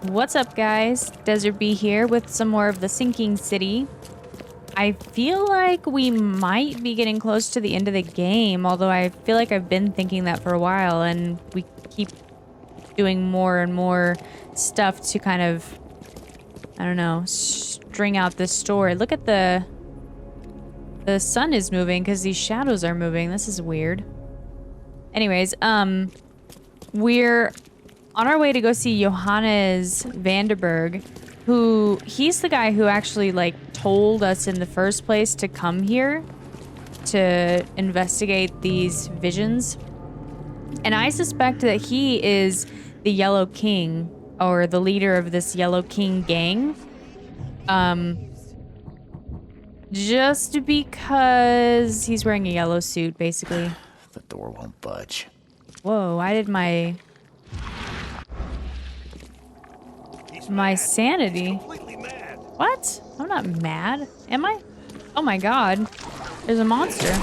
What's up, guys? DesertBee here with some more of the Sinking City. I feel like we might be getting close to the end of the game, although I feel like I've been thinking that for a while, and we keep doing more and more stuff to kind of, I don't know, string out this story. Look at the sun is moving because these shadows are moving. This is weird. Anyways, we're on our way to go see Johannes Vanderberg, he's the guy who actually, like, told us in the first place to come here to investigate these visions. And I suspect that he is the Yellow King, or the leader of this Yellow King gang. Just because he's wearing a yellow suit, basically. The door won't budge. Whoa, why did my sanity? What? I'm not mad. Am I? Oh my god. There's a monster.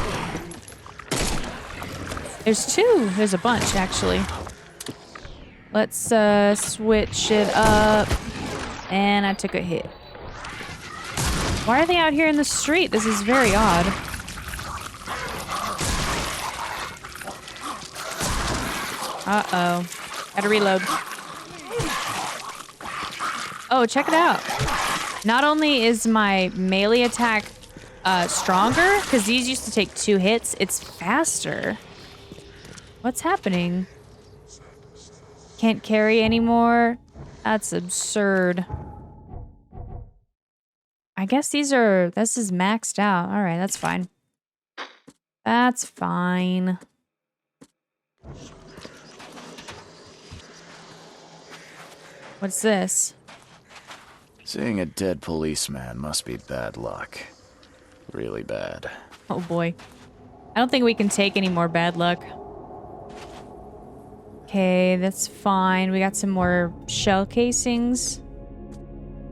There's two. There's a bunch, actually. Let's switch it up. And I took a hit. Why are they out here in the street? This is very odd. Uh-oh. Gotta reload. Oh, check it out. Not only is my melee attack stronger, because these used to take 2 hits, it's faster. What's happening? Can't carry anymore? That's absurd. I guess this is maxed out. All right, that's fine. That's fine. What's this? Seeing a dead policeman must be bad luck. Really bad. Oh boy. I don't think we can take any more bad luck. Okay, that's fine. We got some more shell casings.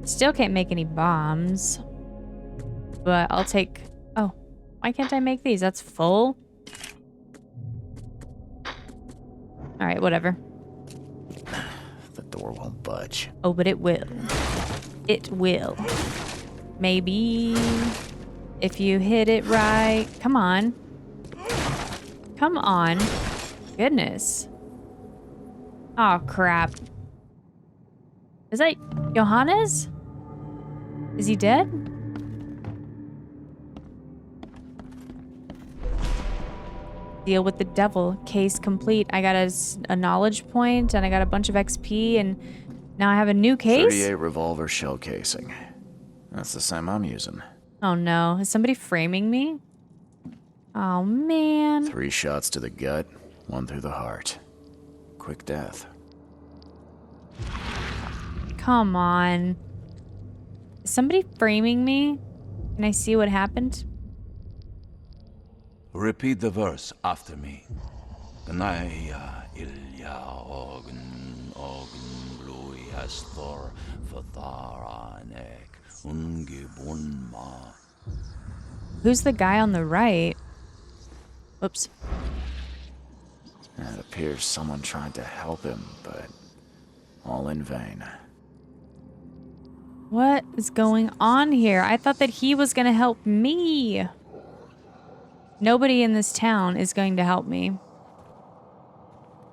Still can't make any bombs. But I'll take... Oh, why can't I make these? That's full? Alright, whatever. The door won't budge. Oh, but it will. It will. Maybe... if you hit it right. Come on. Come on. Goodness. Oh, crap. Is that Johannes? Is he dead? Deal with the devil. Case complete. I got a knowledge point, and I got a bunch of XP, and now I have a new case? 38 revolver shell casing. That's the same I'm using. Oh no, is somebody framing me? Oh man. 3 shots to the gut, 1 through the heart. Quick death. Come on. Is somebody framing me? Can I see what happened? Repeat the verse after me. Gnaya ilya ogun blui astor fatharanek ungibunma. Who's the guy on the right? Whoops. It appears someone tried to help him, but all in vain. What is going on here? I thought that he was gonna help me. Nobody in this town is going to help me.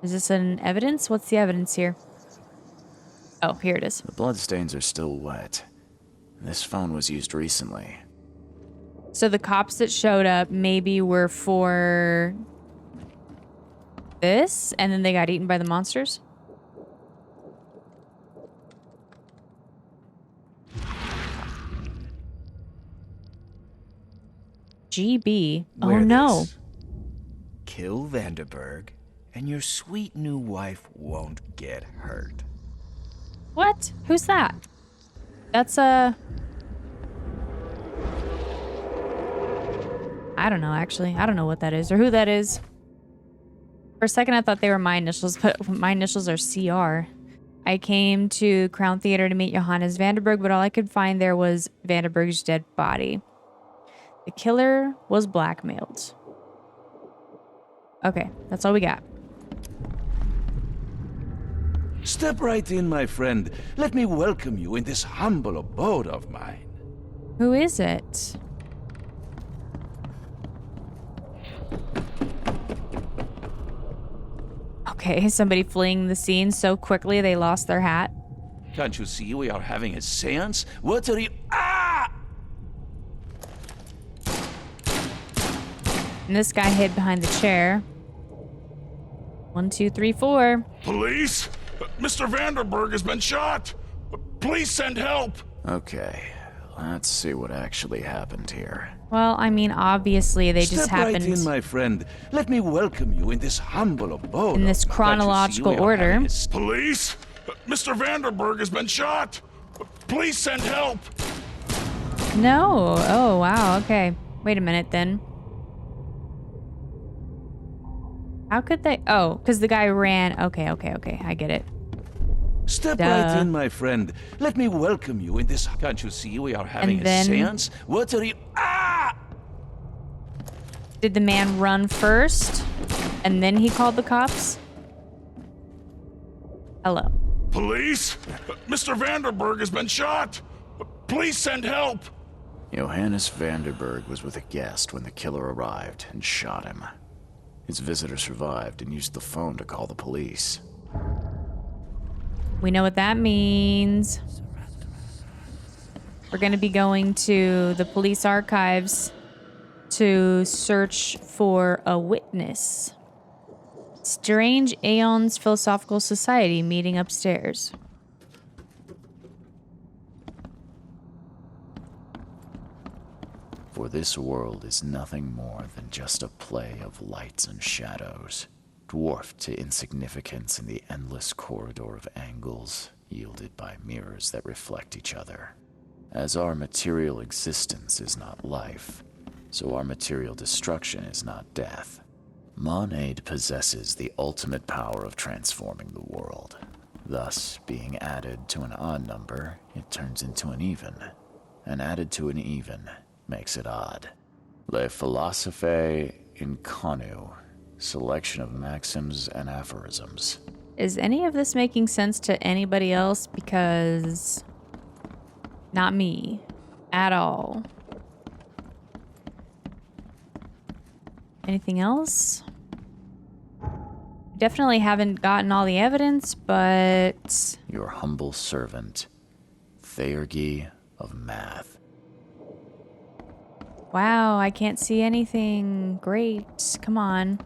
Is this an evidence? What's the evidence here? Oh, here it is. The bloodstains are still wet. This phone was used recently. So the cops that showed up maybe were for this, and then they got eaten by the monsters? GB. Oh no. Kill Vanderberg, and your sweet new wife won't get hurt. What? Who's that? That's a... I don't know, actually. I don't know what that is or who that is. For a second, I thought they were my initials, but my initials are CR. I came to Crown Theater to meet Johannes Vanderberg, but all I could find there was Vanderberg's dead body. The killer was blackmailed. Okay, that's all we got. Step right in, my friend. Let me welcome you in this humble abode of mine. Who is it? Okay, somebody fleeing the scene so quickly they lost their hat. Can't you see we are having a seance? What are you... Ah! And this guy hid behind the chair. 1, 2, 3, 4. Police? Mr. Vanderberg has been shot! Please send help! Okay, let's see what actually happened here. Well, I mean, obviously they just Step right happened in, my friend. Let me welcome you in this humble abode. in this of mine. chronological Can't you see we are order. having a Police? Mr. Vanderberg has been shot! Please send help! No. Oh, wow. Okay. Wait a minute then. How could they? Oh, because the guy ran. Okay. I get it. Step Duh. right in, my friend. Let me welcome you in this... Can't you see we are having And a then- seance? What are you... Ah! Did the man run first and then he called the cops? Hello. Police? Mr. Vanderberg has been shot! Please send help! Johannes Vanderberg was with a guest when the killer arrived and shot him. His visitor survived and used the phone to call the police. We know what that means. We're going to be going to the police archives to search for a witness. Strange Aeons Philosophical Society meeting upstairs. For this world is nothing more than just a play of lights and shadows, dwarfed to insignificance in the endless corridor of angles yielded by mirrors that reflect each other. As our material existence is not life, so our material destruction is not death. Monade possesses the ultimate power of transforming the world. Thus, being added to an odd number, it turns into an even, and added to an even makes it odd. Le philosophe inconu, selection of maxims and aphorisms. Is any of this making sense to anybody else? Because not me at all. Anything else? Definitely haven't gotten all the evidence, but Your humble servant, Theurgy of Math. wow, I can't see anything great. Come on.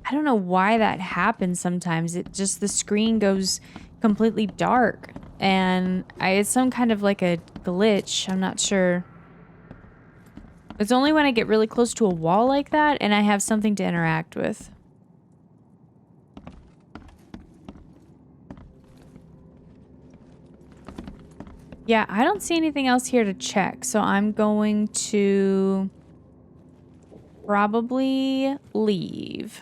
I don't know why that happens sometimes. It just, the screen goes completely dark. And it's some kind of like a glitch. I'm not sure. It's only when I get really close to a wall like that and I have something to interact with. Yeah, I don't see anything else here to check, so I'm going to probably leave.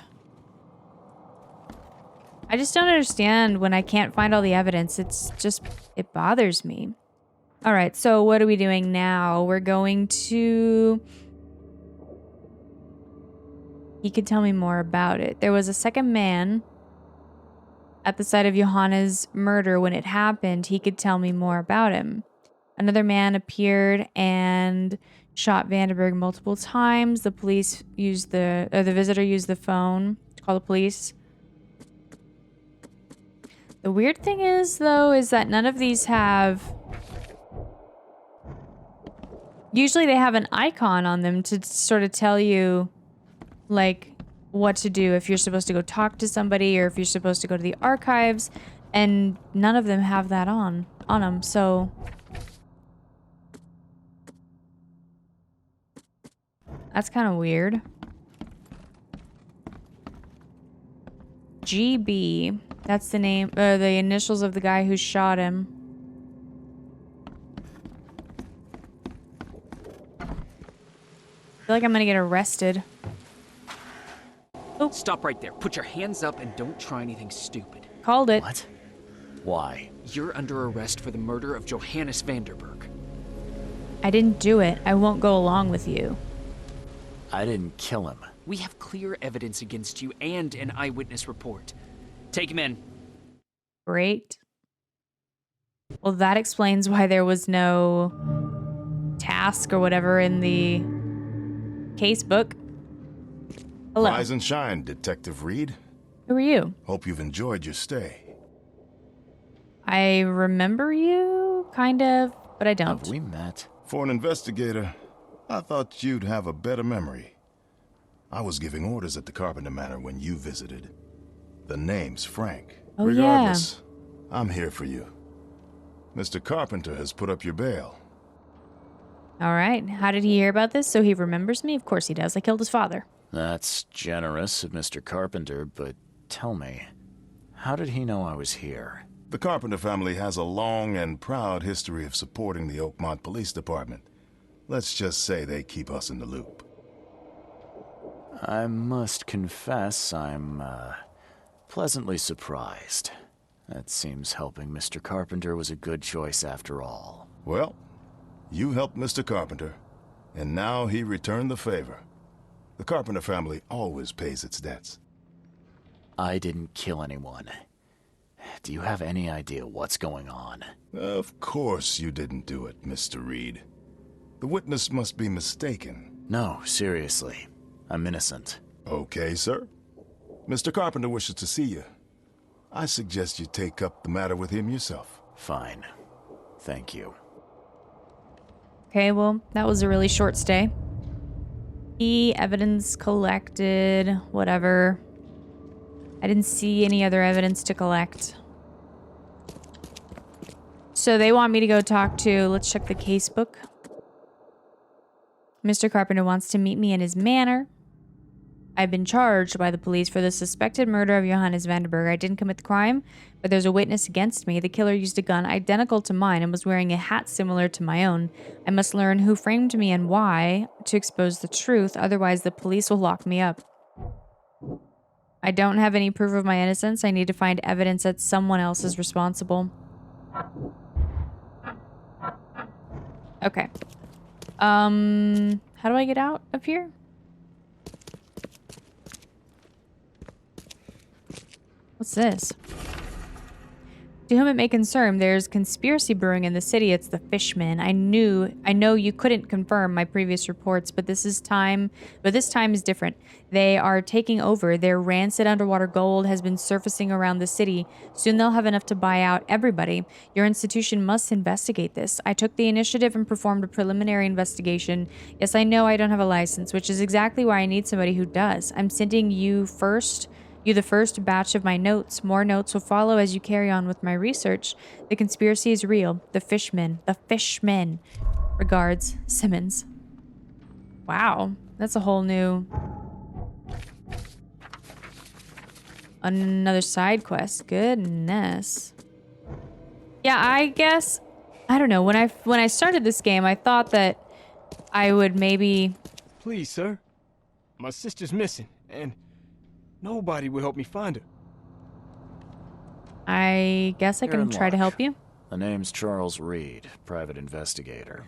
I just don't understand when I can't find all the evidence. It's just, it bothers me. All right, so what are we doing now? We're going to... He could tell me more about it. There was a second man at the site of Johanna's murder when it happened. He could tell me more about him. Another man appeared and shot Vanderberg multiple times. The police used the visitor used the phone to call the police. The weird thing is, though, is that none of these have... Usually they have an icon on them to sort of tell you, like, what to do if you're supposed to go talk to somebody or if you're supposed to go to the archives, and none of them have that on them, so... That's kind of weird. GB. That's the name, the initials of the guy who shot him. I feel like I'm gonna get arrested. Oh, Stop right there. Put your hands up and don't try anything stupid. called it. What? Why? You're under arrest for the murder of Johannes Vanderberg. I didn't do it. I won't go along with you. I didn't kill him. We have clear evidence against you and an eyewitness report. Take him in. Great. Well, that explains why there was no task or whatever in the case book. Hello. Rise and shine, Detective Reed. Who are you? Hope you've enjoyed your stay. I remember you, kind of, but I don't. Have we met? For an investigator, I thought you'd have a better memory. I was giving orders at the Carpenter Manor when you visited. The name's Frank. Oh, Regardless, I'm here for you. Mr. Carpenter has put up your bail. All right. How did he hear about this? So he remembers me? Of course he does. I killed his father. That's generous of Mr. Carpenter, but tell me, how did he know I was here? The Carpenter family has a long and proud history of supporting the Oakmont Police Department. Let's just say they keep us in the loop. I must confess I'm, pleasantly surprised. That seems helping Mr. Carpenter was a good choice after all. Well, you helped Mr. Carpenter, and now he returned the favor. The Carpenter family always pays its debts. I didn't kill anyone. Do you have any idea what's going on? Of course you didn't do it, Mr. Reed. The witness must be mistaken. No, seriously. I'm innocent. Okay, sir. Mr. Carpenter wishes to see you. I suggest you take up the matter with him yourself. Fine. Thank you. Okay, well, that was a really short stay. Key evidence collected, whatever. I didn't see any other evidence to collect. So they want me to go talk to, let's check the case book. Mr. Carpenter wants to meet me in his manor. I've been charged by the police for the suspected murder of Johannes Vanderberg. I didn't commit the crime, but there's a witness against me. The killer used a gun identical to mine and was wearing a hat similar to my own. I must learn who framed me and why to expose the truth, otherwise the police will lock me up. I don't have any proof of my innocence. I need to find evidence that someone else is responsible. Okay. How do I get out of here? What's this? To whom it may concern, there's conspiracy brewing in the city. It's the Fishmen. I know you couldn't confirm my previous reports, but this time is different. They are taking over. Their rancid underwater gold has been surfacing around the city. Soon they'll have enough to buy out everybody. Your institution must investigate this. I took the initiative and performed a preliminary investigation. Yes, I know I don't have a license, which is exactly why I need somebody who does. I'm sending you the first batch of my notes. More notes will follow as you carry on with my research. The conspiracy is real. The Fishmen. The Fishmen. Regards, Simmons. Wow. That's a whole new... Another side quest. Goodness. Yeah, I guess... I don't know. When I started this game, I thought that I would maybe... Please, sir. My sister's missing, and... nobody will help me find her. I guess I You're can in try to luck. help you. The name's Charles Reed, private investigator.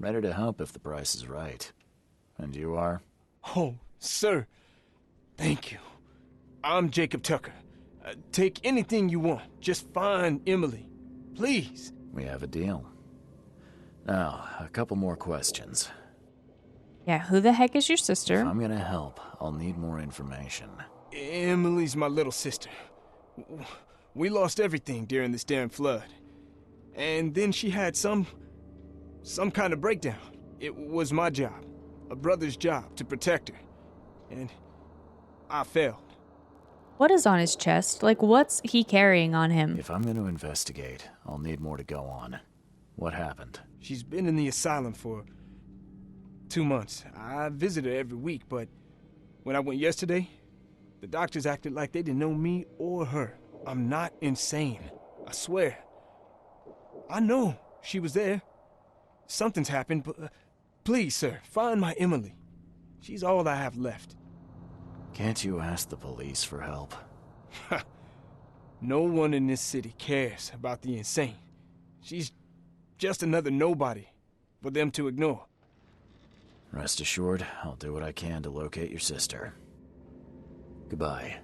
Ready to help if the price is right. And you are? Oh, sir. Thank you. I'm Jacob Tucker. Take anything you want. Just find Emily. Please. We have a deal. Now, a couple more questions. Yeah, who the heck is your If sister? I'm gonna help, I'll need more information. Emily's my little sister. We lost everything during this damn flood. And then she had some kind of breakdown. It was my job, a brother's job, to protect her. And I failed. What is on his chest? Like, what's he carrying on him? If I'm gonna investigate, I'll need more to go on. What happened? She's been in the asylum for 2 months. I visit her every week, but when I went yesterday, the doctors acted like they didn't know me or her. I'm not insane. I swear. I know she was there. Something's happened, but please, sir, find my Emily. She's all I have left. Can't you ask the police for help? No one in this city cares about the insane. She's just another nobody for them to ignore. Rest assured, I'll do what I can to locate your sister. Goodbye.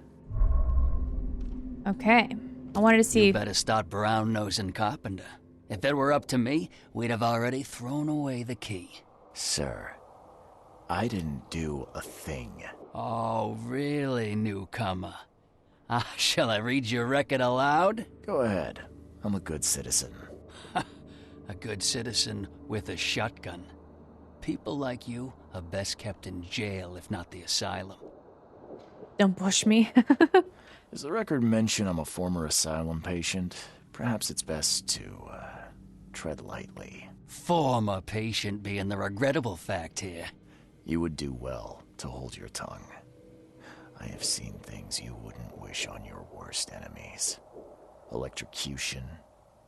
Okay. I wanted to see. You better start brown-nosing Carpenter. If it were up to me, we'd have already thrown away the key. Sir, I didn't do a thing. Oh, really, newcomer? Shall I read your record aloud? Go ahead. I'm a good citizen. A good citizen with a shotgun. People like you are best kept in jail, if not the asylum. Don't push me. Does the record mention I'm a former asylum patient? Perhaps it's best to, tread lightly. Former patient being the regrettable fact here. You would do well to hold your tongue. I have seen things you wouldn't wish on your worst enemies. Electrocution,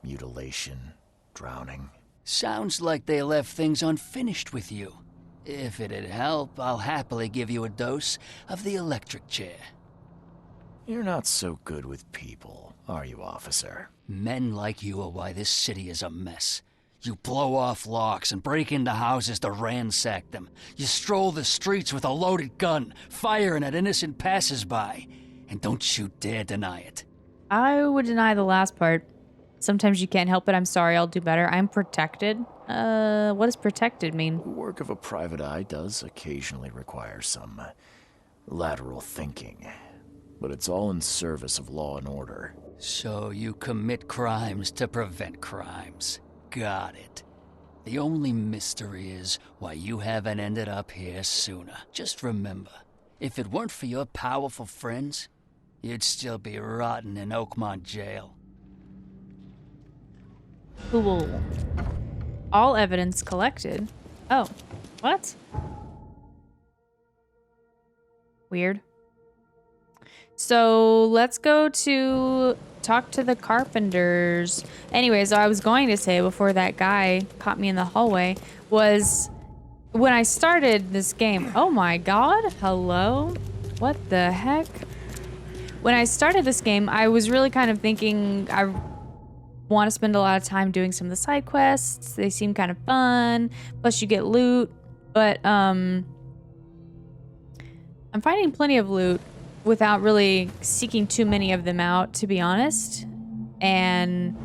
mutilation, drowning. Sounds like they left things unfinished with you. If it'd help, I'll happily give you a dose of the electric chair. You're not so good with people, are you, officer? Men like you are why this city is a mess. You blow off locks and break into houses to ransack them. You stroll the streets with a loaded gun, firing at innocent passers-by. And don't you dare deny it. I would deny the last part. Sometimes you can't help it. I'm sorry, I'll do better. I'm protected. What does protected mean? The work of a private eye does occasionally require some lateral thinking. But it's all in service of law and order. So you commit crimes to prevent crimes. Got it. The only mystery is why you haven't ended up here sooner. Just remember, if it weren't for your powerful friends, you'd still be rotting in Oakmont jail. Cool. All evidence collected. Oh, what? Weird. So let's go to talk to the carpenters. Anyways, I was going to say before that guy caught me in the hallway was when I started this game. Oh my god. Hello? What the heck? When I started this game, I was really kind of thinking I want to spend a lot of time doing some of the side quests. They seem kind of fun. Plus you get loot. But I'm finding plenty of loot without really seeking too many of them out, to be honest. And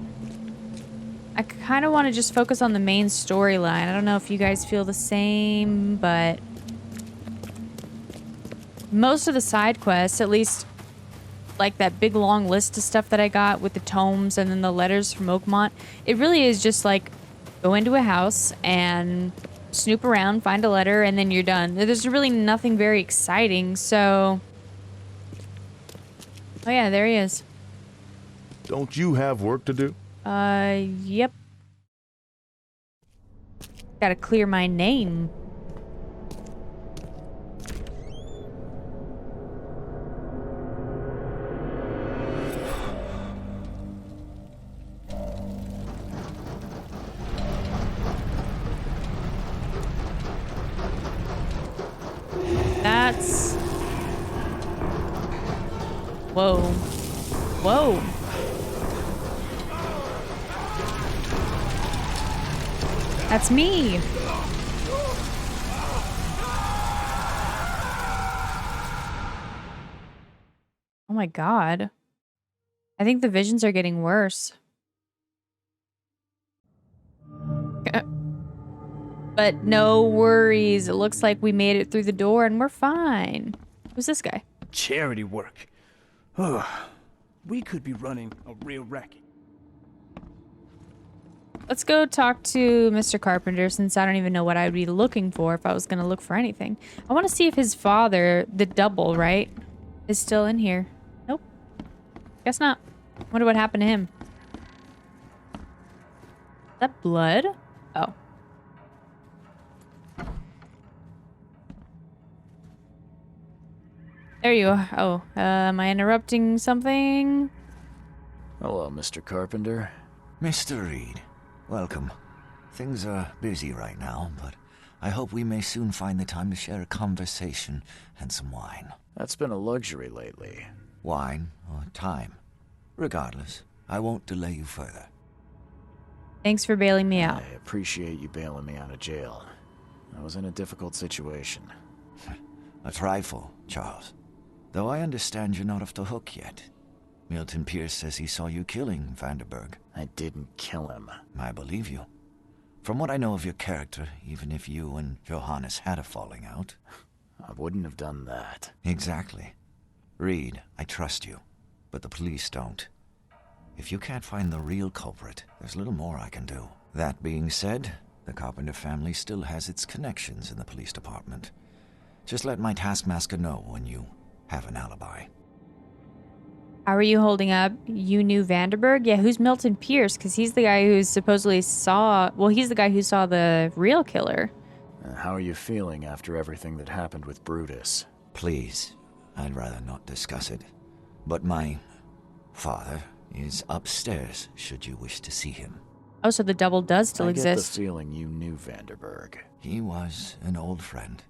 I kind of want to just focus on the main storyline. I don't know if you guys feel the same, but most of the side quests, at least like that big long list of stuff that I got with the tomes and then the letters from Oakmont, it really is just like go into a house and snoop around, find a letter, and then you're done. There's really nothing very exciting, so... Oh yeah, there he is. Don't you have work to do? Yep. Gotta clear my name. That's... Whoa. Whoa. That's me. Oh my god. I think the visions are getting worse. But no worries. It looks like we made it through the door and we're fine. Who's this guy? Charity work. Ugh. We could be running a real racket. Let's go talk to Mr. Carpenter, since I don't even know what I would be looking for if I was going to look for anything. I want to see if his father, the double, right, is still in here. Nope. Guess not. Wonder what happened to him. Is that blood? Oh. There you are. Oh, am I interrupting something? Hello, Mr. Carpenter. Mr. Reed, welcome. Things are busy right now, but I hope we may soon find the time to share a conversation and some wine. That's been a luxury lately. Wine or time. Regardless, I won't delay you further. Thanks for bailing me out. I appreciate you bailing me out of jail. I was in a difficult situation. A trifle, Charles. Though I understand you're not off the hook yet. Milton Pierce says he saw you killing Vanderberg. I didn't kill him. I believe you. From what I know of your character, even if you and Johannes had a falling out... I wouldn't have done that. Exactly. Reed, I trust you, but the police don't. If you can't find the real culprit, there's little more I can do. That being said, the Carpenter family still has its connections in the police department. Just let my taskmaster know when you have an alibi. How are you holding up? You knew Vanderberg? Yeah, who's Milton Pierce? Because he's the guy who supposedly saw... Well, he's the guy who saw the real killer. How are you feeling after everything that happened with Brutus? Please, I'd rather not discuss it. But my father is upstairs, should you wish to see him. Oh, so the double does still exist. I get the feeling you knew Vanderberg. He was an old friend.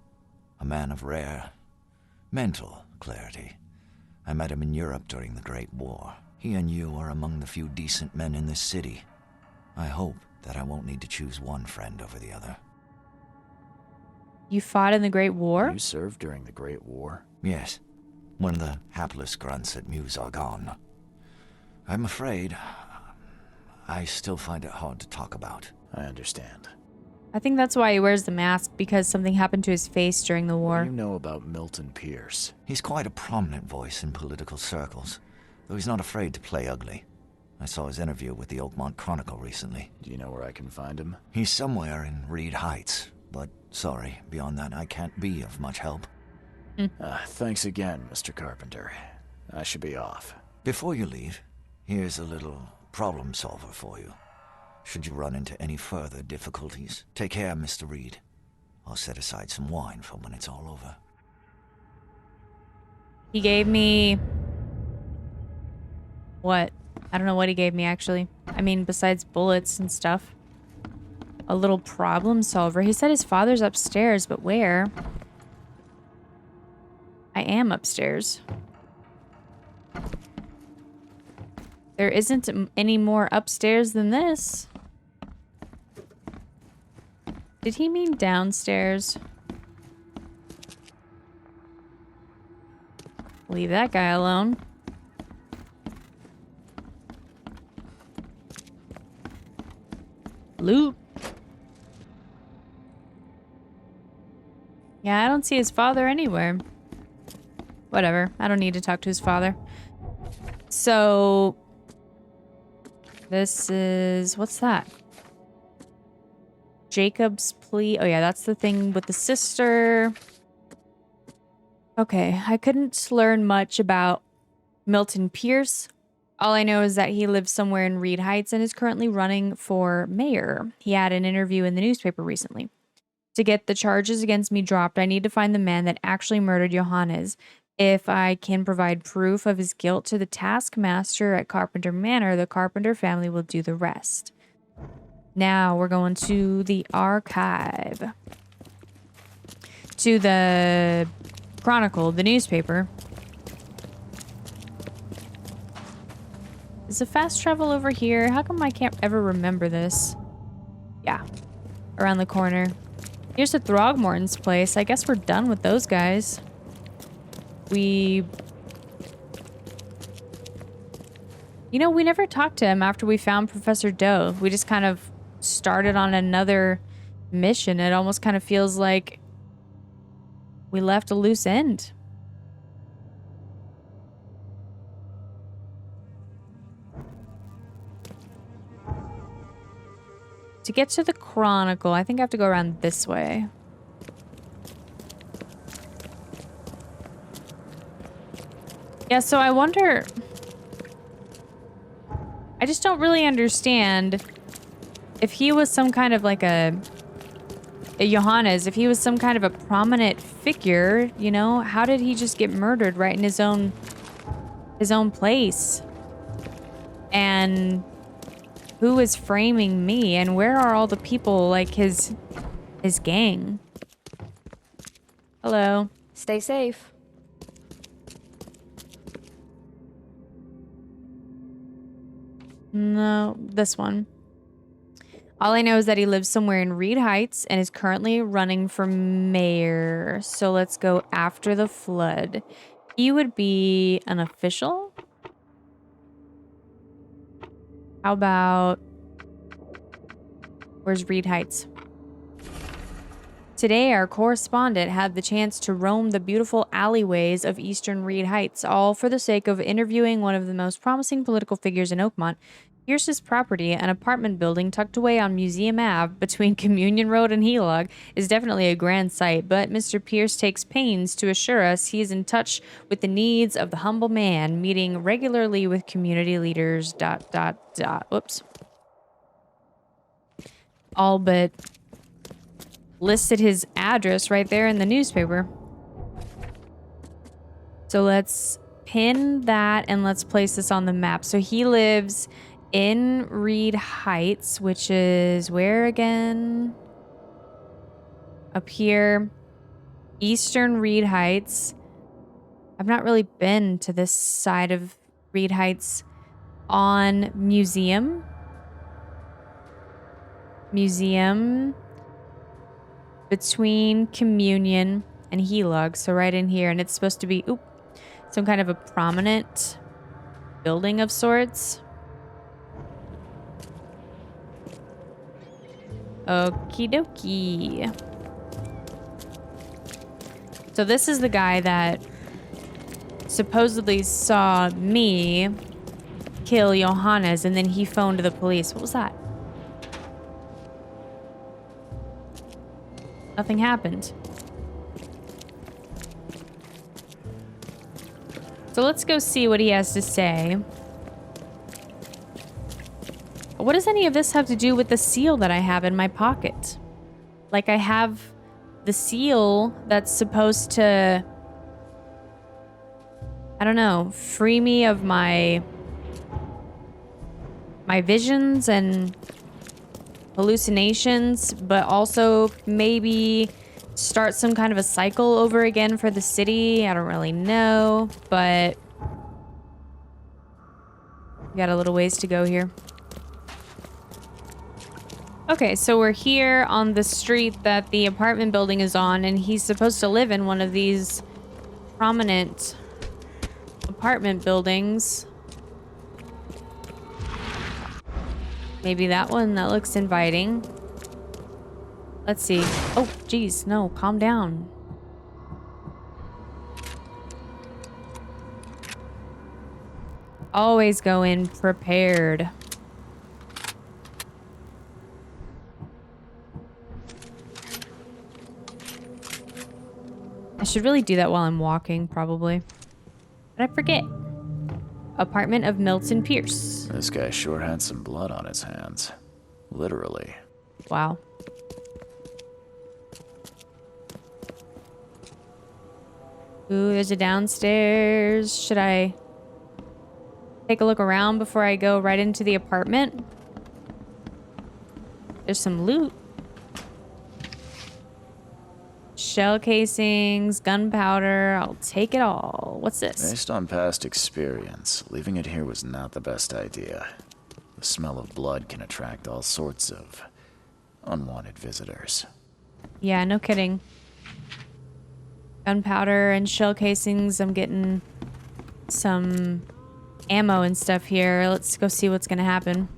A man of rare mental clarity. I met him in Europe during the Great War. He and you are among the few decent men in this city. I hope that I won't need to choose one friend over the other. You fought in the Great War? You served during the Great War? Yes. One of the hapless grunts at Meuse Argonne. I'm afraid I still find it hard to talk about. I understand. I think that's why he wears the mask, because something happened to his face during the war. What do you know about Milton Pierce? He's quite a prominent voice in political circles, though he's not afraid to play ugly. I saw his interview with the Oakmont Chronicle recently. Do you know where I can find him? He's somewhere in Reed Heights, but sorry, beyond that I can't be of much help. Thanks again, Mr. Carpenter. I should be off. Before you leave, here's a little problem solver for you. Should you run into any further difficulties, take care, Mr. Reed. I'll set aside some wine for when it's all over. He gave me... What? I don't know what he gave me, actually. I mean, besides bullets and stuff. A little problem solver. He said his father's upstairs, but where? I am upstairs. There isn't any more upstairs than this. Did he mean downstairs? Leave that guy alone. Loot. Yeah, I don't see his father anywhere. Whatever. I don't need to talk to his father. So... This is... What's that? Jacob's plea. Oh yeah, that's the thing with the sister. Okay, I couldn't learn much about Milton Pierce. All I know is that he lives somewhere in Reed Heights and is currently running for mayor. He had an interview in the newspaper recently. To get the charges against me dropped, I need to find the man that actually murdered Johannes. If I can provide proof of his guilt to the taskmaster at Carpenter Manor, the Carpenter family will do the rest. Now we're going to the archive. To the Chronicle, the newspaper. Is the fast travel over here? How come I can't ever remember this? Yeah. Around the corner. Here's the Throgmorton's place. I guess we're done with those guys. We... You know, we never talked to him after we found Professor Doe. We just kind of started on another mission. It almost kind of feels like we left a loose end. To get to the Chronicle, I think I have to go around this way. Yeah, so I wonder... I just don't really understand if he was some kind of like a Johannes, if he was some kind of a prominent figure, you know, how did he just get murdered right in his own place? And who is framing me? And where are all the people like his gang? Hello. Stay safe. No, this one. All I know is that he lives somewhere in Reed Heights and is currently running for mayor. So let's go after the flood. He would be an official? How about... Where's Reed Heights? Today, our correspondent had the chance to roam the beautiful alleyways of Eastern Reed Heights, all for the sake of interviewing one of the most promising political figures in Oakmont. Pierce's property, an apartment building tucked away on Museum Ave between Communion Road and Helog, is definitely a grand sight, but Mr. Pierce takes pains to assure us he is in touch with the needs of the humble man, meeting regularly with community leaders, ... Whoops. All but listed his address right there in the newspaper. So let's pin that and let's place this on the map. So he lives in Reed Heights, which is where again? Up here. Eastern Reed Heights. I've not really been to this side of Reed Heights. On Museum. Between Communion and Helog. So right in here. And it's supposed to be some kind of a prominent building of sorts. Okie dokie. So this is the guy that supposedly saw me kill Johannes, and then he phoned the police. What was that? Nothing happened. So let's go see what he has to say. What does any of this have to do with the seal that I have in my pocket? Like, I have the seal that's supposed to, I don't know, free me of my visions and hallucinations, but also maybe start some kind of a cycle over again for the city. I don't really know, but we got a little ways to go here. Okay, so we're here on the street that the apartment building is on, and he's supposed to live in one of these prominent apartment buildings. Maybe that one. That looks inviting. Let's see. Oh, geez. No, calm down. Always go in prepared. I should really do that while I'm walking, probably. But I forget. Apartment of Milton Pierce. This guy sure had some blood on his hands. Literally. Wow. Ooh, there's a downstairs. Should I take a look around before I go right into the apartment? There's some loot. Shell casings, gunpowder, I'll take it all. What's this? Based on past experience, leaving it here was not the best idea. The smell of blood can attract all sorts of unwanted visitors. Yeah, no kidding. Gunpowder and shell casings. I'm getting some ammo and stuff here. Let's go see what's gonna happen.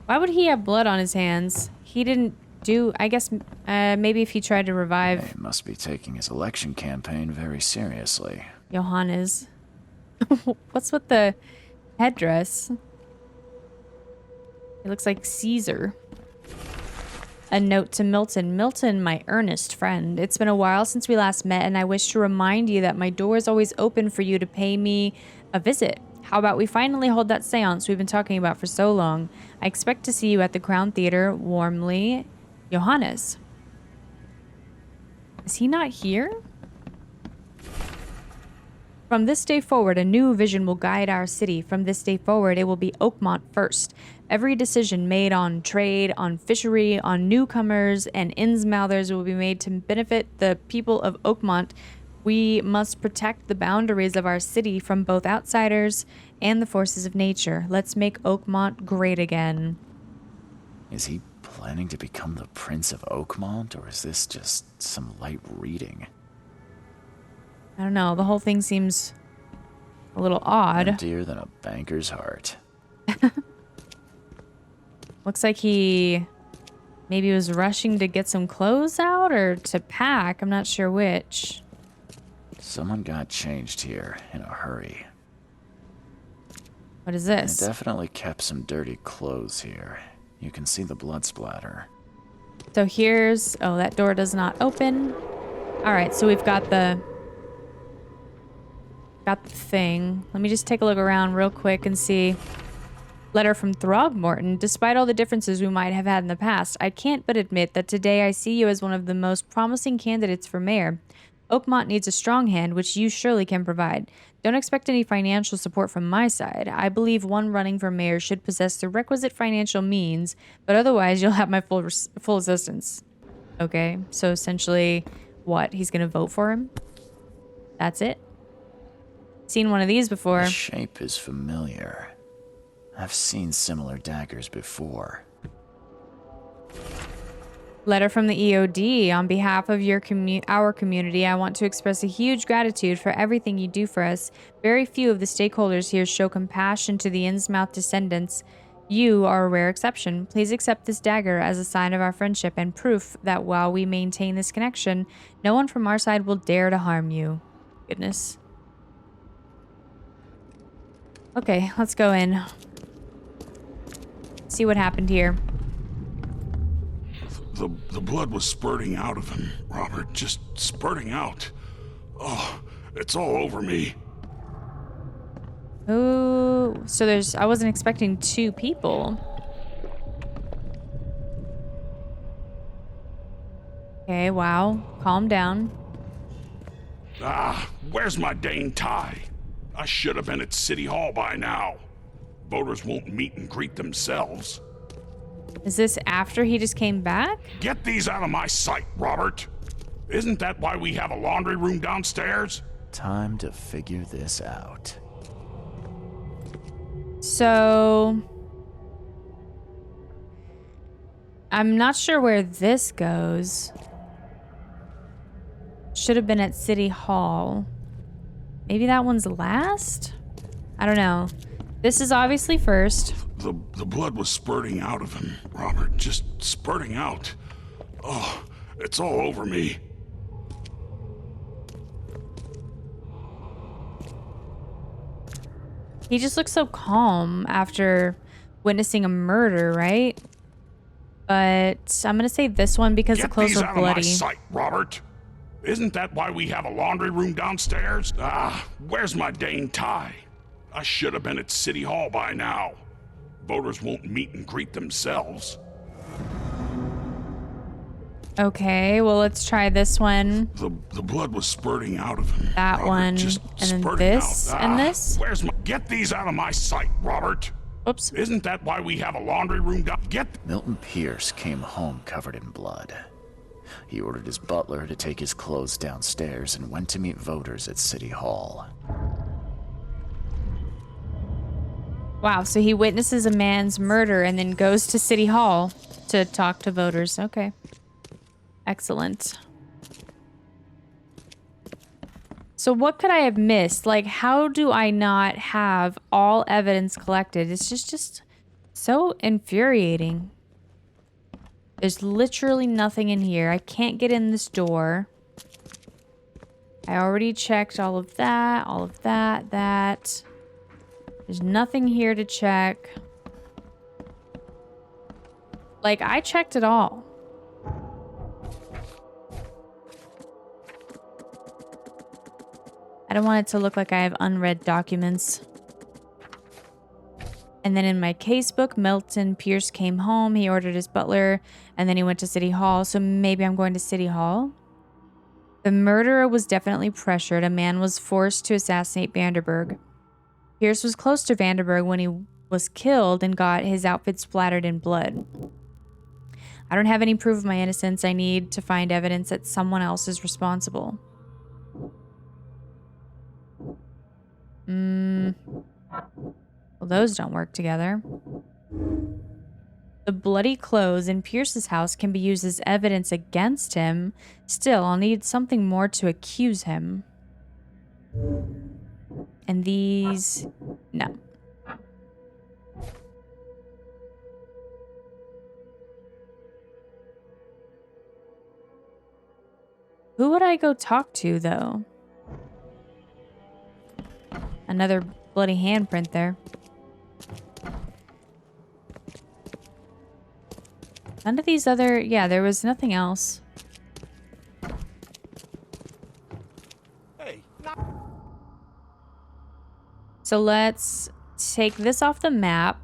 Why would he have blood on his hands? He didn't do... I guess maybe if he tried to revive... He must be taking his election campaign very seriously. Johannes. What's with the headdress? It looks like Caesar. A note to Milton. Milton, my earnest friend. It's been a while since we last met, and I wish to remind you that my door is always open for you to pay me a visit. How about we finally hold that seance we've been talking about for so long? I expect to see you at the Crown Theater. Warmly, Johannes. Is he not here? From this day forward, a new vision will guide our city. From this day forward, it will be Oakmont first. Every decision made on trade, on fishery, on newcomers, and Innsmouthers will be made to benefit the people of Oakmont. We must protect the boundaries of our city from both outsiders and the forces of nature. Let's make Oakmont great again. Is he planning to become the Prince of Oakmont, or is this just some light reading? I don't know. The whole thing seems a little odd. Emptier than a banker's heart. Looks like he maybe was rushing to get some clothes out or to pack. I'm not sure which. Someone got changed here in a hurry. What is They this? definitely kept some dirty clothes here. You can see the blood splatter. So here's... Oh, that door does not open. All right, so we've got the... Got the thing. Let me just take a look around real quick and see. Letter from Throgmorton. Despite all the differences we might have had in the past, I can't but admit that today I see you as one of the most promising candidates for mayor. Oakmont needs a strong hand, which you surely can provide. Don't expect any financial support from my side. I believe one running for mayor should possess the requisite financial means, but otherwise you'll have my full assistance. Okay, so essentially, what? He's gonna vote for him? That's it? Seen one of these before. The shape is familiar. I've seen similar daggers before. Letter from the EOD. On behalf of our community, I want to express a huge gratitude for everything you do for us. Very few of the stakeholders here show compassion to the Innsmouth descendants. You are a rare exception. Please accept this dagger as a sign of our friendship and proof that while we maintain this connection, no one from our side will dare to harm you. Goodness. Okay, let's go in. See what happened here. The blood was spurting out of him, Robert. Just spurting out. Oh, it's all over me. Oh, so I wasn't expecting two people. Okay, wow. Calm down. Where's my dang tie? I should have been at City Hall by now. Voters won't meet and greet themselves. Is this after he just came back? Get these out of my sight, Robert. Isn't that why we have a laundry room downstairs? Time to figure this out. So... I'm not sure where this goes. Should have been at City Hall. Maybe that one's last? I don't know. This is obviously first. The blood was spurting out of him, Robert. Just spurting out. Oh, it's all over me. He just looks so calm after witnessing a murder, right? But I'm gonna say this one because the clothes are bloody. Get these out of my sight, Robert. Isn't that why we have a laundry room downstairs? Where's my dang tie? I should have been at City Hall by now. Voters won't meet and greet themselves. Okay, well, let's try this one. The blood was spurting out of him. That Robert, one, just and then spurting this, out. and this. Where's my... Get these out of my sight, Robert. Oops. Isn't that why we have a laundry room down... Milton Pierce came home covered in blood. He ordered his butler to take his clothes downstairs and went to meet voters at City Hall. Wow, so he witnesses a man's murder and then goes to City Hall to talk to voters. Okay. Excellent. So what could I have missed? Like, how do I not have all evidence collected? It's just so infuriating. There's literally nothing in here. I can't get in this door. I already checked all of that, that. There's nothing here to check. Like, I checked it all. I don't want it to look like I have unread documents. And then in my casebook, Milton Pierce came home. He ordered his butler, and then he went to City Hall. So maybe I'm going to City Hall. The murderer was definitely pressured. A man was forced to assassinate Vanderberg. Pierce was close to Vanderberg when he was killed and got his outfit splattered in blood. I don't have any proof of my innocence. I need to find evidence that someone else is responsible. Well, those don't work together. The bloody clothes in Pierce's house can be used as evidence against him. Still, I'll need something more to accuse him. And these, no. Who would I go talk to, though? Another bloody handprint there. None of these other... Yeah, there was nothing else. Hey, So let's take this off the map.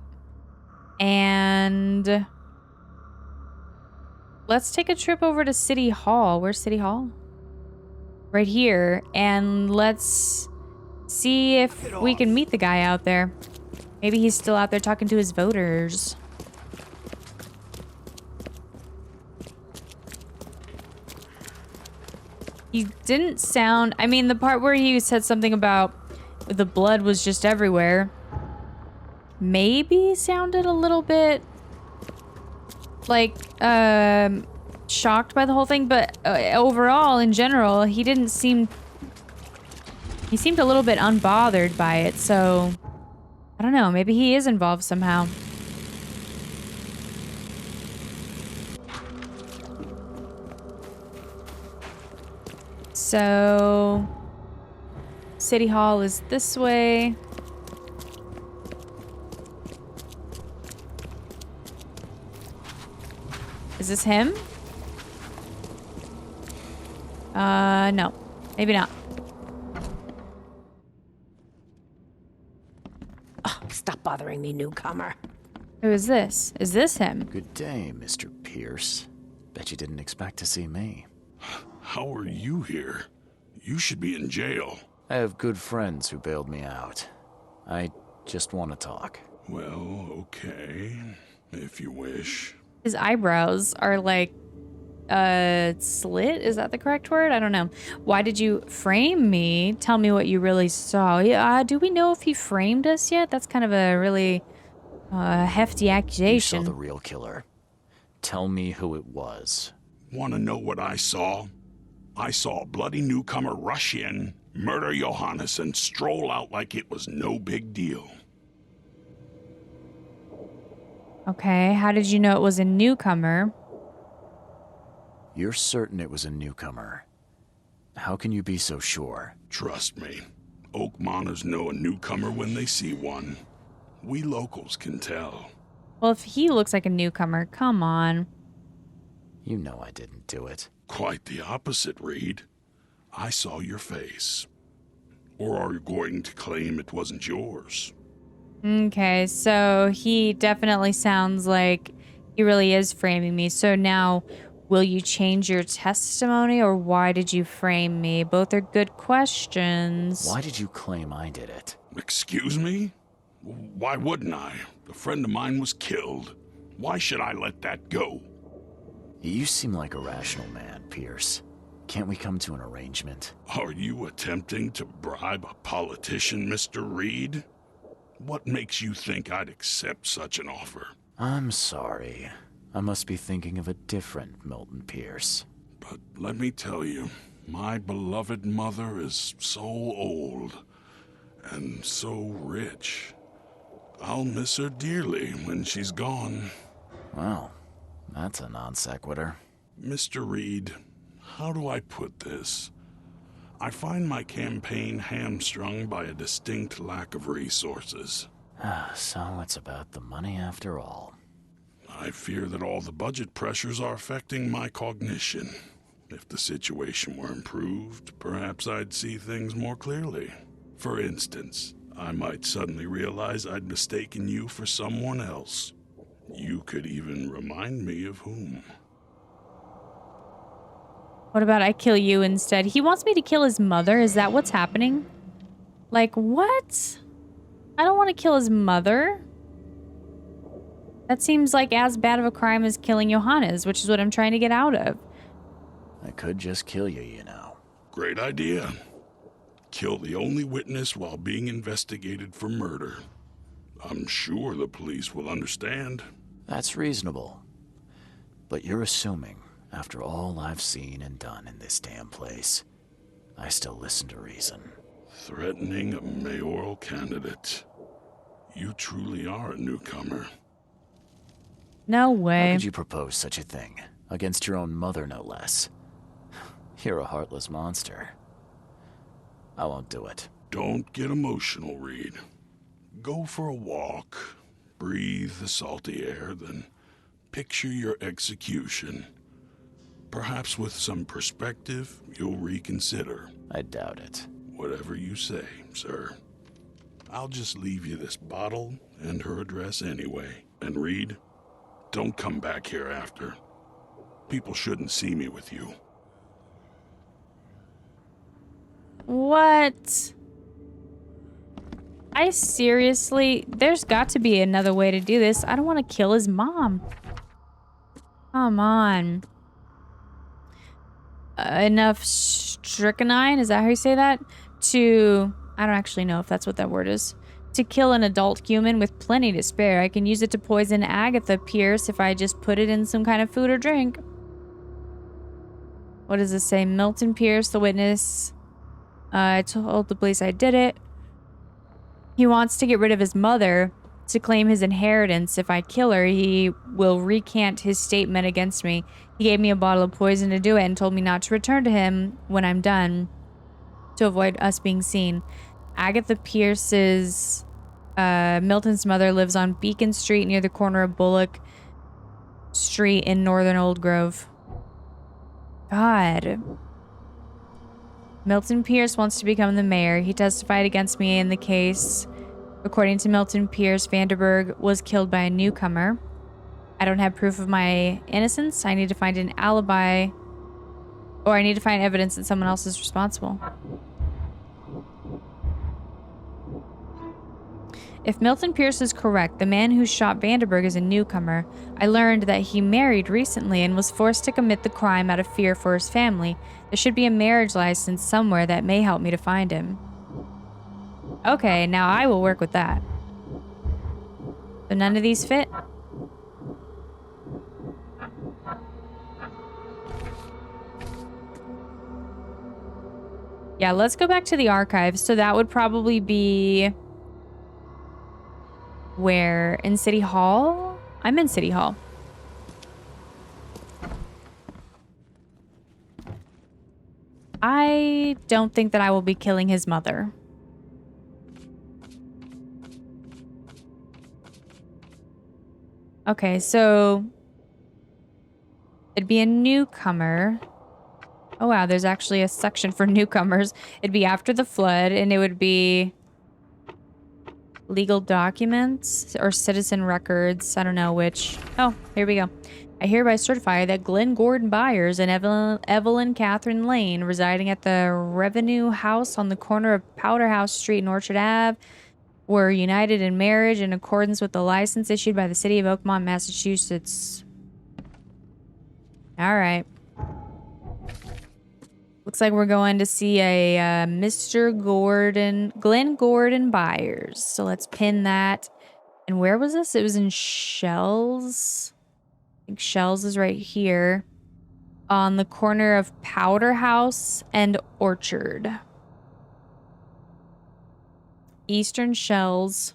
And... let's take a trip over to City Hall. Where's City Hall? Right here. And let's see if we can meet the guy out there. Maybe he's still out there talking to his voters. He didn't sound... I mean, the part where he said something about the blood was just everywhere maybe sounded a little bit like shocked by the whole thing, but overall, in general, he didn't seem... he seemed a little bit unbothered by it, so... I don't know, maybe he is involved somehow. So... City Hall is this way. Is this him? No. Maybe not. Oh, stop bothering me, newcomer. Who is this? Is this him? Good day, Mr. Pierce. Bet you didn't expect to see me. How are you here? You should be in jail. I have good friends who bailed me out. I just want to talk. Well, okay. If you wish. His eyebrows are like, slit? Is that the correct word? I don't know. Why did you frame me? Tell me what you really saw. Yeah, do we know if he framed us yet? That's kind of a really hefty accusation. You saw the real killer. Tell me who it was. Want to know what I saw? I saw a bloody newcomer rush in, murder Johannes, and stroll out like it was no big deal. Okay, how did you know it was a newcomer? You're certain it was a newcomer. How can you be so sure? Trust me, Oakmonters know a newcomer when they see one. We locals can tell. Well, if he looks like a newcomer, come on. You know I didn't do it. Quite the opposite, Reed. I saw your face. Or are you going to claim it wasn't yours? Okay, so he definitely sounds like he really is framing me. So now, will you change your testimony, or why did you frame me? Both are good questions. Why did you claim I did it? Excuse me? Why wouldn't I? A friend of mine was killed. Why should I let that go? You seem like a rational man, Pierce. Can't we come to an arrangement? Are you attempting to bribe a politician, Mr. Reed? What makes you think I'd accept such an offer? I'm sorry. I must be thinking of a different Milton Pierce. But let me tell you, my beloved mother is so old and so rich. I'll miss her dearly when she's gone. Well, that's a non sequitur. Mr. Reed, how do I put this? I find my campaign hamstrung by a distinct lack of resources. So it's about the money after all. I fear that all the budget pressures are affecting my cognition. If the situation were improved, perhaps I'd see things more clearly. For instance, I might suddenly realize I'd mistaken you for someone else. You could even remind me of whom. What about I kill you instead? He wants me to kill his mother. Is that what's happening? Like, what? I don't want to kill his mother. That seems like as bad of a crime as killing Johannes, which is what I'm trying to get out of. I could just kill you, you know. Great idea. Kill the only witness while being investigated for murder. I'm sure the police will understand. That's reasonable. But you're assuming, after all I've seen and done in this damn place, I still listen to reason. Threatening a mayoral candidate. You truly are a newcomer. No How way. could you propose such a thing? Against your own mother, no less. You're a heartless monster. I won't do it. Don't get emotional, Reed. Go for a walk, breathe the salty air, then picture your execution. Perhaps with some perspective, you'll reconsider. I doubt it. Whatever you say, sir. I'll just leave you this bottle and her address anyway. And Reed, don't come back here after. People shouldn't see me with you. What? I seriously... There's got to be another way to do this. I don't want to kill his mom. Come on. Enough strychnine, is that how you say that? To... I don't actually know if that's what that word is. To kill an adult human with plenty to spare. I can use it to poison Agatha Pierce if I just put it in some kind of food or drink. What does this say? Milton Pierce, the witness. I told the police I did it. He wants to get rid of his mother to claim his inheritance. If I kill her, he will recant his statement against me. He gave me a bottle of poison to do it and told me not to return to him when I'm done to avoid us being seen. Agatha Pierce's... Milton's mother lives on Beacon Street near the corner of Bullock Street in northern Old Grove. God. Milton Pierce wants to become the mayor. He testified against me in the case. According to Milton Pierce, Vanderburg was killed by a newcomer. I don't have proof of my innocence. I need to find an alibi, or I need to find evidence that someone else is responsible. If Milton Pierce is correct, the man who shot Vanderburg is a newcomer. I learned that he married recently and was forced to commit the crime out of fear for his family. There should be a marriage license somewhere that may help me to find him. Okay, now I will work with that. So none of these fit? Yeah, let's go back to the archives. So that would probably be... Where? In City Hall? I'm in City Hall. I don't think that I will be killing his mother. Okay, so... It'd be a newcomer. Oh wow, there's actually a section for newcomers. It'd be after the flood, and it would be... Legal documents or citizen records. I don't know which. Oh, here we go. I hereby certify that Glenn Gordon Byers and Evelyn Catherine Lane, residing at the Revenue House on the corner of Powder House Street and Orchard Ave, were united in marriage in accordance with the license issued by the city of Oakmont, Massachusetts. All right. Looks like we're going to see a Glenn Gordon Byers. So let's pin that. And where was this? It was in Shells. I think Shells is right here. On the corner of Powder House and Orchard. Eastern Shells.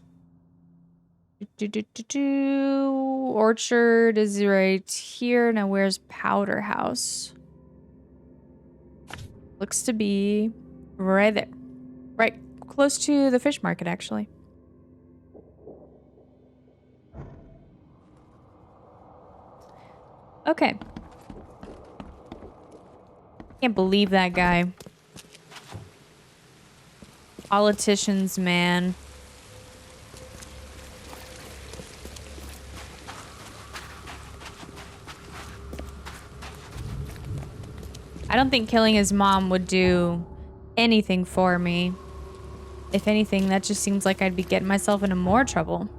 Orchard is right here. Now where's Powder House? Looks to be right there. Right close to the fish market, actually. Okay. Can't believe that guy. Politicians, man. I don't think killing his mom would do anything for me. If anything, that just seems like I'd be getting myself into more trouble.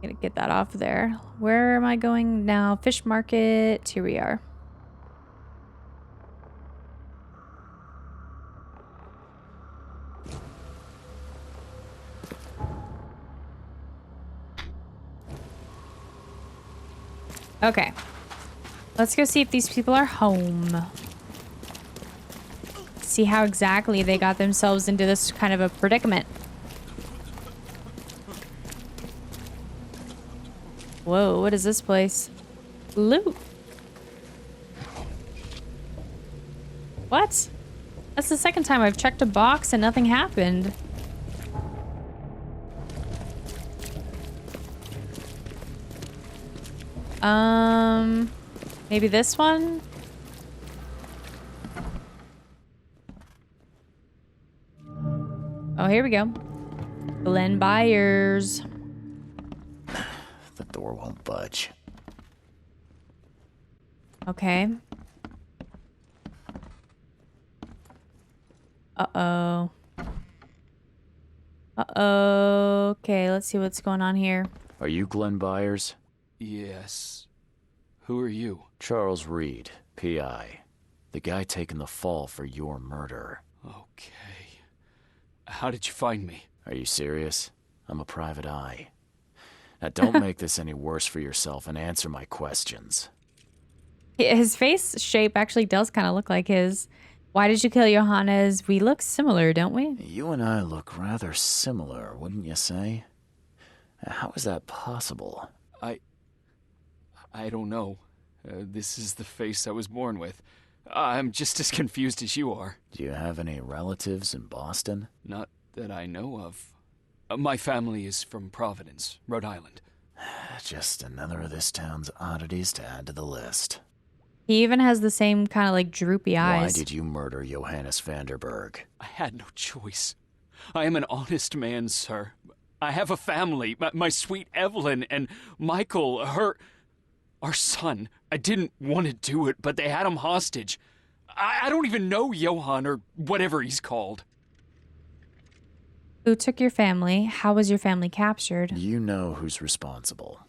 Gonna get that off there. Where am I going now? Fish market. Here we are. Okay. Let's go see if these people are home. see how exactly they got themselves into this kind of a predicament. Whoa, what is this place? Loot. What? That's the second time I've checked a box and nothing happened. Maybe this one? Oh, here we go. Glenn Byers. The door won't budge. Okay. Uh-oh. Uh-oh. Okay, let's see what's going on here. Are you Glenn Byers? Yes. Who are you? Charles Reed, P.I. The guy taking the fall for your murder. Okay. How did you find me? Are you serious? I'm a private eye. Now don't make this any worse for yourself and answer my questions. His face shape actually does kind of look like his. Why did you kill Johannes? We look similar, don't we? You and I look rather similar, wouldn't you say? How is that possible? I don't know. This is the face I was born with. I'm just as confused as you are. Do you have any relatives in Boston? Not that I know of. My family is from Providence, Rhode Island. Just another of this town's oddities to add to the list. He even has the same kind of like droopy eyes. Why did you murder Johannes Vanderberg? I had no choice. I am an honest man, sir. I have a family. My sweet Evelyn and Michael, our son. I didn't want to do it, but they had him hostage. I don't even know Johann or whatever he's called. Who took your family? How was your family captured? You know who's responsible.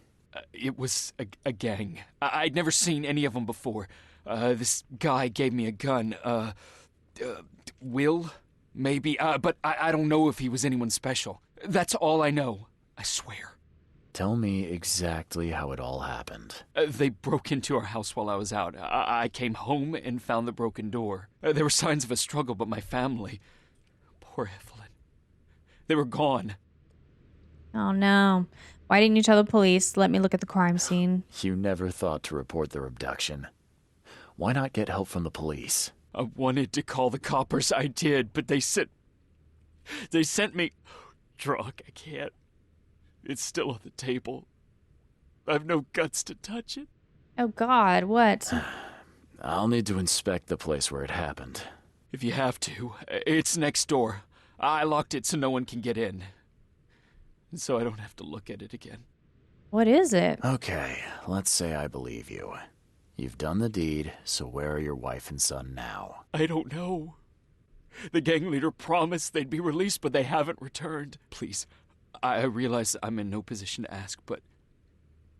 It was a gang. I'd never seen any of them before. This guy gave me a gun. Will? Maybe. But I don't know if he was anyone special. That's all I know. I swear. Tell me exactly how it all happened. They broke into our house while I was out. I came home and found the broken door. There were signs of a struggle, but my family... Poor Evelyn. They were gone. Oh no. Why didn't you tell the police? Let me look at the crime scene. You never thought to report their abduction. Why not get help from the police? I wanted to call the coppers. I did, but they sent me drunk. I can't. It's still on the table. I've no guts to touch it. Oh God, what? I'll need to inspect the place where it happened. If you have to. It's next door. I locked it so no one can get in. So I don't have to look at it again. What is it? Okay, let's say I believe you. You've done the deed, so where are your wife and son now? I don't know. The gang leader promised they'd be released, but they haven't returned. Please, I realize I'm in no position to ask, but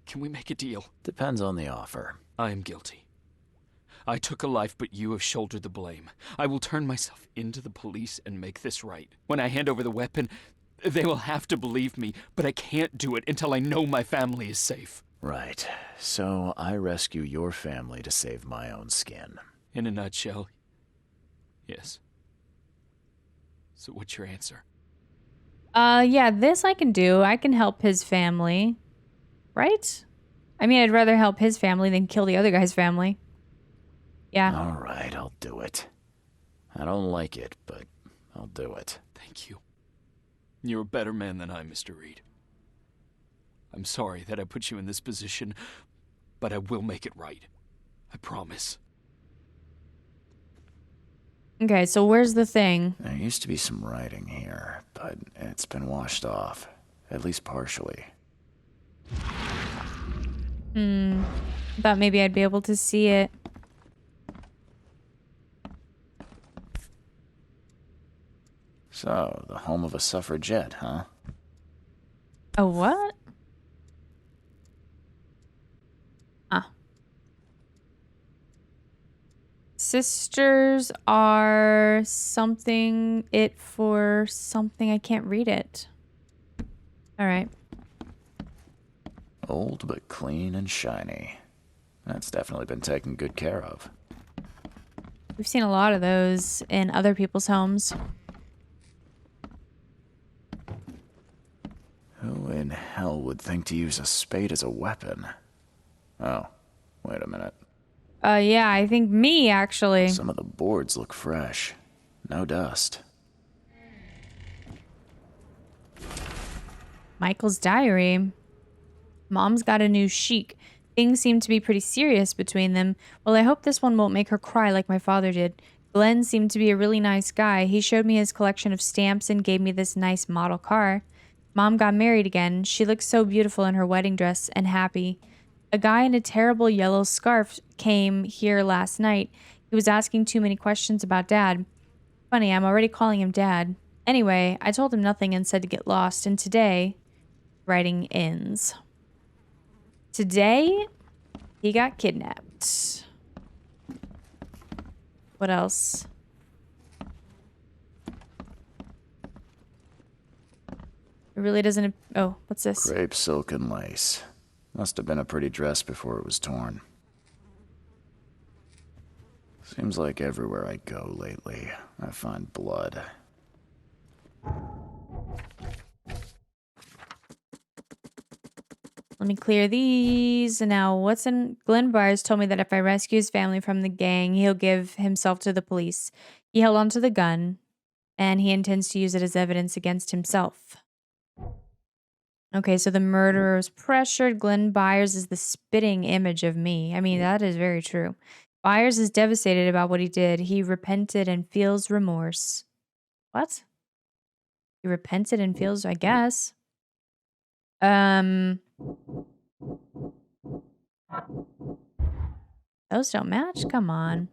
can we make a deal? Depends on the offer. I am guilty. I took a life, but you have shouldered the blame. I will turn myself into the police and make this right. When I hand over the weapon, they will have to believe me, but I can't do it until I know my family is safe. Right. So I rescue your family to save my own skin. In a nutshell, yes. So what's your answer? Yeah, this I can do. I can help his family. Right? I mean, I'd rather help his family than kill the other guy's family. Yeah. All right, I'll do it. I don't like it, but I'll do it. Thank you. You're a better man than I, Mr. Reed. I'm sorry that I put you in this position, but I will make it right. I promise. Okay, so where's the thing? There used to be some writing here, but it's been washed off. At least partially. Thought maybe I'd be able to see it. So, the home of a suffragette, huh? A what? Sisters are something, it for something, I can't read it. Alright. Old but clean and shiny. That's definitely been taken good care of. We've seen a lot of those in other people's homes. Who in hell would think to use a spade as a weapon? Oh, wait a minute. Yeah, I think me, actually. Some of the boards look fresh. No dust. Michael's diary. Mom's got a new chic. Things seem to be pretty serious between them. Well, I hope this one won't make her cry like my father did. Glenn seemed to be a really nice guy. He showed me his collection of stamps and gave me this nice model car. Mom got married again. She looked so beautiful in her wedding dress and happy. A guy in a terrible yellow scarf came here last night. He was asking too many questions about Dad. Funny, I'm already calling him Dad. Anyway, I told him nothing and said to get lost, and today, writing ends. Today, he got kidnapped. What else? It really doesn't... Oh, what's this? Crepe silk and lace. Must have been a pretty dress before it was torn. Seems like everywhere I go lately, I find blood. Let me clear these. And now, what's in... Glenn Byers told me that if I rescue his family from the gang, he'll give himself to the police. He held onto the gun, and he intends to use it as evidence against himself. Okay, so the murderer was pressured. Glenn Byers is the spitting image of me. I mean, that is very true. Byers is devastated about what he did. He repented and feels remorse. What? He repented and feels, I guess. Those don't match? Come on.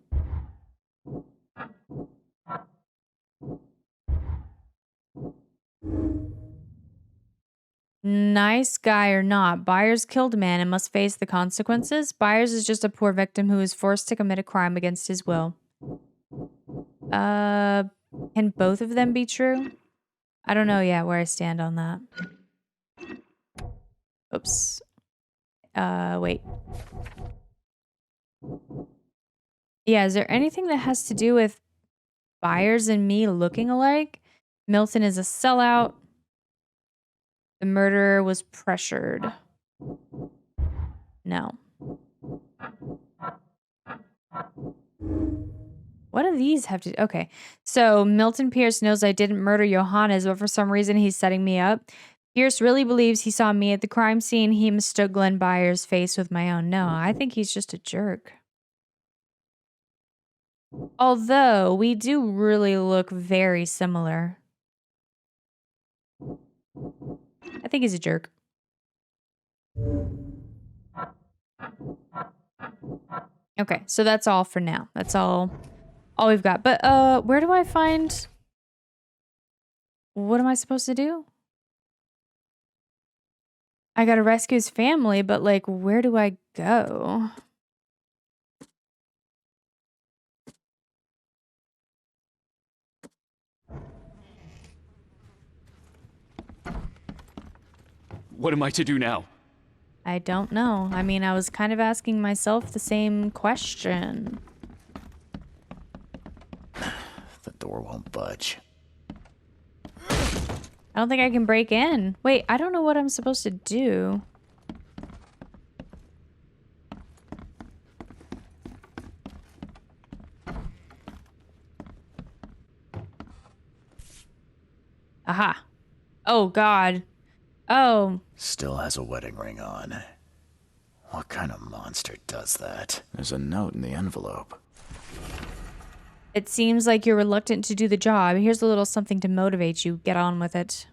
Nice guy or not, Byers killed a man and must face the consequences. Byers is just a poor victim who is forced to commit a crime against his will. Can both of them be true? I don't know yet where I stand on that. Oops. Wait. Yeah, is there anything that has to do with Byers and me looking alike? Milton is a sellout. The murderer was pressured. No. What do these have to... Okay. So, Milton Pierce knows I didn't murder Johannes, but for some reason he's setting me up. Pierce really believes he saw me at the crime scene. He mistook Glenn Byers' face with my own. No, I think he's just a jerk. Although, we do really look very similar. I think he's a jerk. Okay, so that's all for now. That's all we've got. But where do I find... What am I supposed to do? I gotta rescue his family, but like, where do I go? What am I to do now? I don't know. I mean, I was kind of asking myself the same question. The door won't budge. I don't think I can break in. Wait, I don't know what I'm supposed to do. Aha. Oh, God. Oh. Still has a wedding ring on. What kind of monster does that? There's a note in the envelope. It seems like you're reluctant to do the job. Here's a little something to motivate you. Get on with it.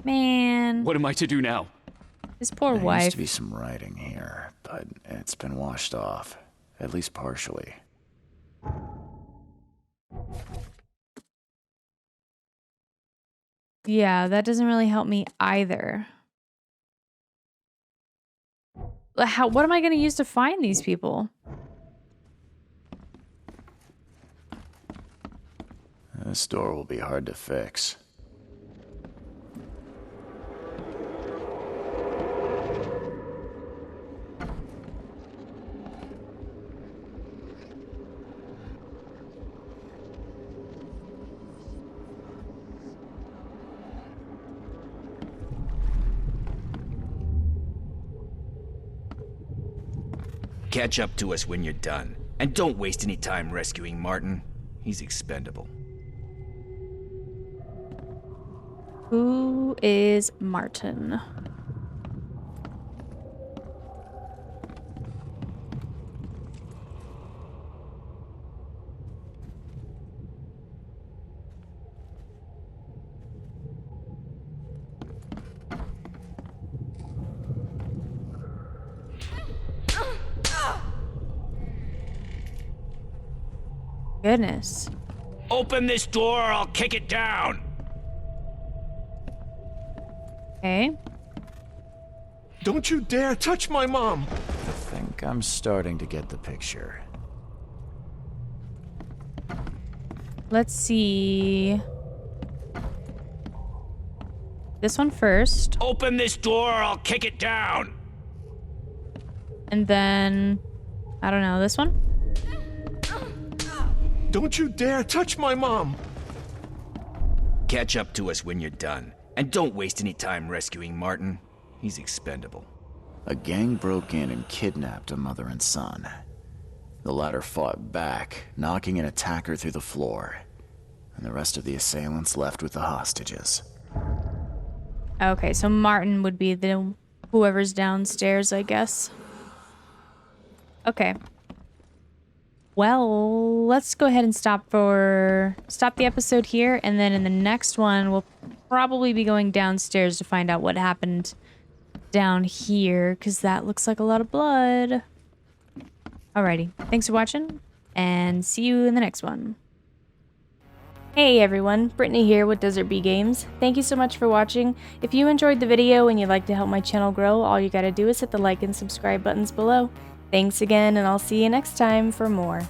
Man. What am I to do now? His poor There wife. used to be some writing here, but it's been washed off. At least partially. Yeah, that doesn't really help me either. What am I going to use to find these people? This door will be hard to fix. Catch up to us when you're done. And don't waste any time rescuing Martin. He's expendable. Who is Martin? Goodness. Open this door or I'll kick it down! Okay. Don't you dare touch my mom! I think I'm starting to get the picture. Let's see. This one first. Open this door or I'll kick it down! And then, I don't know, this one? Don't you dare touch my mom! Catch up to us when you're done. And don't waste any time rescuing Martin. He's expendable. A gang broke in and kidnapped a mother and son. The latter fought back, knocking an attacker through the floor. And the rest of the assailants left with the hostages. Okay, so Martin would be the whoever's downstairs, I guess. Okay. Well, let's go ahead and stop the episode here, and then in the next one, we'll probably be going downstairs to find out what happened down here, because that looks like a lot of blood. Alrighty, thanks for watching, and see you in the next one. Hey everyone, Brittany here with DesertBeeGames. Thank you so much for watching. If you enjoyed the video and you'd like to help my channel grow, all you gotta do is hit the like and subscribe buttons below. Thanks again, and I'll see you next time for more.